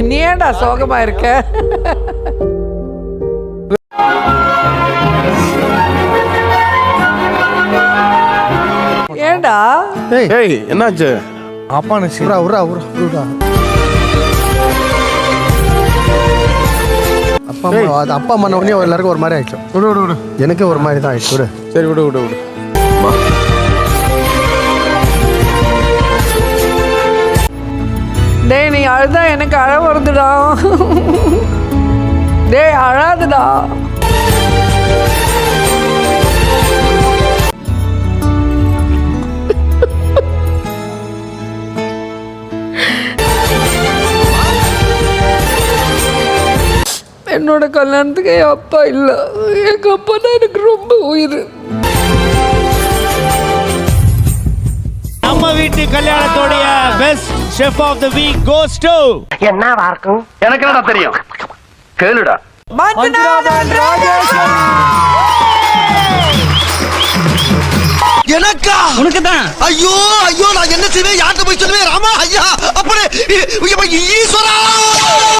நீ ஏன்டா சோகமா இருக்க? ஏன்டா? ஏய் என்னாச்சு? அப்பா அப்பா பண்ண உடனே எல்லாருக்கும் ஒரு மாதிரி ஆயிடுச்சு. விடு எனக்கு ஒரு மாதிரி தான் ஆயிடுச்சு. விடு சரி விடு. டேய் நீ அழுதா எனக்கு அழ வருதுடா. டேய் அழாதுடா. என்னோட கல்யாணத்துக்கு என் அப்பா இல்லை. எங்க அப்பா தான் எனக்கு ரொம்ப உயிர். நம்ம வீட்டு கல்யாணத்தோடைய best chef of the week goes to என்னவா இருக்கும்? எனக்கு என்னடா தெரியும், கேளுடா. மஞ்சுநாதன் ராஜேஸ்வரி. எனக்கா? உனக்கு தான். ஐயோ நான் என்ன செய்வேன்? யார்கிட்ட போய் சொல்லுவேன்? ராமா ஐயா அப்படி ஈஸ்வரா.